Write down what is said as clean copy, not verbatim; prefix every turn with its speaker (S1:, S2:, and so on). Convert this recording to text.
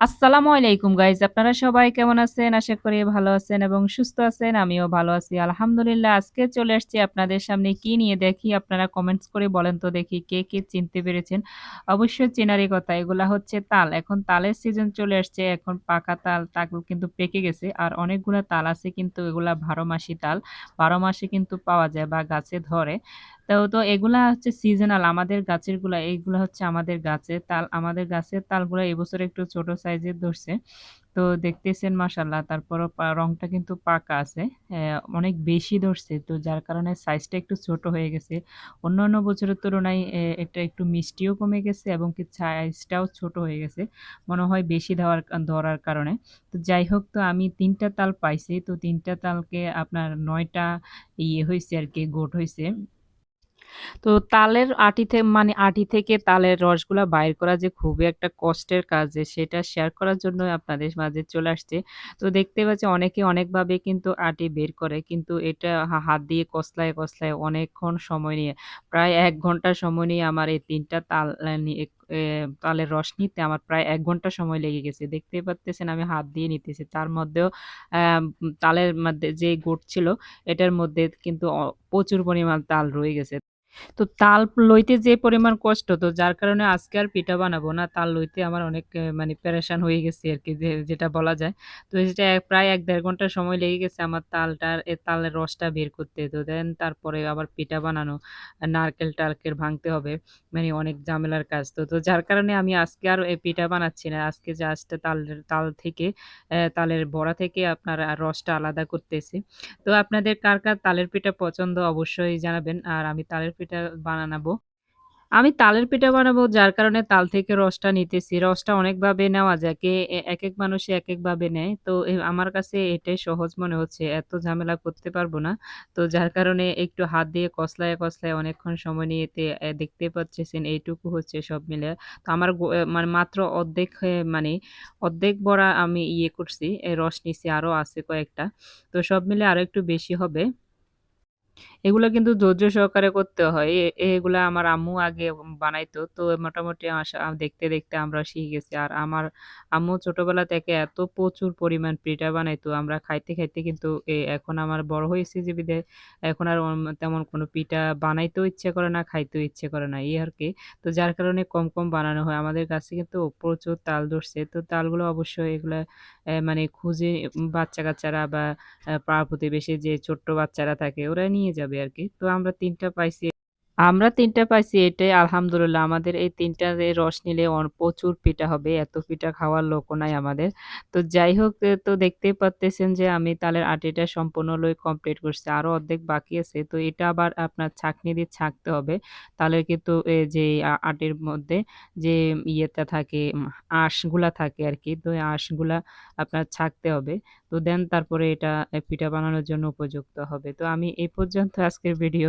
S1: আসসালামু আলাইকুম গাইজ। আপনারা সবাই কেমন আছেন? আশা করি ভালো আছেন এবং সুস্থ আছেন। আমিও ভালো আছি। আলহামদুলিল্লাহ। আজকে চলে আসছি আপনাদের সামনে কি নিয়ে দেখি আপনারা কমেন্টস করে বলেন তো দেখি কে চিনতে পেরেছেন? অবশ্যই চেনারই কথা। এগুলা হচ্ছে তাল। এখন তালের সিজন চলে আসছে। এখন পাকা তাল কিন্তু পেকে গেছে। আর অনেকগুলা তাল আছে কিন্তু এগুলা ১২ মাসি তাল। ১২ মাসে কিন্তু পাওয়া যায় বা গাছে ধরে। তো এগুলা হচ্ছে সিজনাল আমাদের গাছেরগুলা এইগুলা হচ্ছে আমাদের গাছের তাল। আমাদের গাছের তালগুলা এবছর একটু ছোট সাইজের ধরছে। তো দেখতেছেন মাশাআল্লাহ তারপরও রংটা কিন্তু পাকা আছে। অনেক বেশি ধরছে। তো যার কারণে সাইজটা একটু ছোট হয়ে গেছে। অন্যান্য বছরের তুলনায় এটা একটু মিষ্টিও কমে গেছে এবং কি সাইজটাও ছোট হয়ে গেছে। মনে হয় বেশি ধরার কারণে। তো যাই হোক তো আমি ৩ টা তাল পাইছি। তো ৩ টা তালকে আপনার ৯ টা হইছে আরকি গোট হইছে। তো তালের আটি থেকে তালের রসগুলা বাইর করা যে খুবই একটা কষ্টের কাজ যে সেটা শেয়ার করার জন্যই আপনাদের মাঝে চলে আসছি। তো দেখতে পাচ্ছি অনেকে অনেকভাবে কিন্তু আটি বের করে। কিন্তু এটা হাত দিয়ে কসলায় অনেকক্ষণ সময় নিয়ে প্রায় ১ ঘন্টা সময় নিয়ে আমার এই ৩ টা তাল নিয়ে তালের রস নিতে আমার প্রায় ১ ঘন্টা সময় লেগে গেছে। দেখতেই পারতেছেন আমি হাত দিয়ে নিতেছি। তার মধ্যেও তালের মধ্যে যে গুড় ছিল এটার মধ্যে কিন্তু প্রচুর পরিমাণ তাল রয়ে গেছে। তো তাল লইতে যে পরিমাণ কষ্ট তো যার কারণে আজকে আর পিঠা বানাবো না। তাল লইতে আমার অনেক মানে পেরেশান হয়ে গেছি আরকি যেটা বলা যায়। তো এটা প্রায় ১-১.৫ ঘন্টা সময় লেগে গেছে আমার তালের রসটা বের করতে। তো দেন তারপরে আবার পিঠা বানানো, নারকেল-টারকেল ভাঙতে হবে। মানে অনেক ঝামেলার কাজ। তো যার কারণে আমি আজকে আর পিঠা বানাচ্ছি না। আজকে জাস্ট তাল থেকে তালের বড়া থেকে আপনার রসটা আলাদা করতেছি। তো আপনাদের কার তালের পিঠা পছন্দ অবশ্যই জানাবেন। আর আমি তালের পিঠা বানাবো। আমি তালের পিঠা বানাবো যার কারণে তাল থেকে রসটা নিতেছি। রসটা অনেকভাবে নেওয়া যায়। একেক মানুষে একেকভাবে নেয়। তো আমার কাছে এটাই সহজ মনে হচ্ছে। এত ঝামেলা করতে পারবো না। তো যার কারণে একটু হাত দিয়ে কসলায় অনেকক্ষণ সময় নিয়ে দেখতেই পাচ্ছেন এইটুকু হচ্ছে সব মিলে। তো আমার মানে মাত্র অর্ধেক মানে অর্ধেক ভরা আমি করছি। রস নিছি আরো আছে কয়েকটা। তো সব মিলে আরো একটু বেশি হবে। এগুলা কিন্তু ধৈর্য সহকারে করতে হয়। এগুলা আমার আম্মু আগে বানাইতো। তো মোটামুটি দেখতে আমরা শিখে গেছি। আর আমার আম্মু ছোটবেলা থেকে এত প্রচুর পরিমাণ পিঠা বানাইতো। আমরা খাইতে কিন্তু এখন আমার বড় হয়েছি যে বিধায় এখন আর তেমন কোনো পিঠা বানাইতেও ইচ্ছে করে না, খাইতেও ইচ্ছে করে না এই আরকি। তো যার কারণে কম বানানো হয়। আমাদের গাছে কিন্তু প্রচুর তাল ধরছে। তো তালগুলো অবশ্যই এগুলা মানে খুঁজে বাচ্চা-কাচ্চারা বা পাড়া-প্রতিবেশী যে ছোট্ট বাচ্চারা থাকে ওরা নিয়ে যাবে আরকি। তো আমরা ৩ টা পাইছি এটাই আলহামদুলিল্লাহ। আমাদের এই ৩ টার রস নিলে প্রচুর পিঠা হবে। এত পিঠা খাওয়ার লোকও নাই আমাদের। তো যাই হোক তো দেখতেই পারতেছেন যে আমি তালের আটিটা সম্পূর্ণই কমপ্লিট করছি। আরো অর্ধেক বাকি আছে। তো এটা আবার আপনার ছাঁকনি দিয়ে ছাঁকতে হবে। তাহলে কিন্তু যে আটির মধ্যে যে ইয়েটা থাকে আঁশগুলা থাকে আরকি। তো এই আঁশগুলা আপনার ছাঁকতে হবে। তো দেন তারপরে এটা পিঠা বানানোর জন্য উপযুক্ত হবে। তো আমি এই পর্যন্ত আজকের ভিডিও।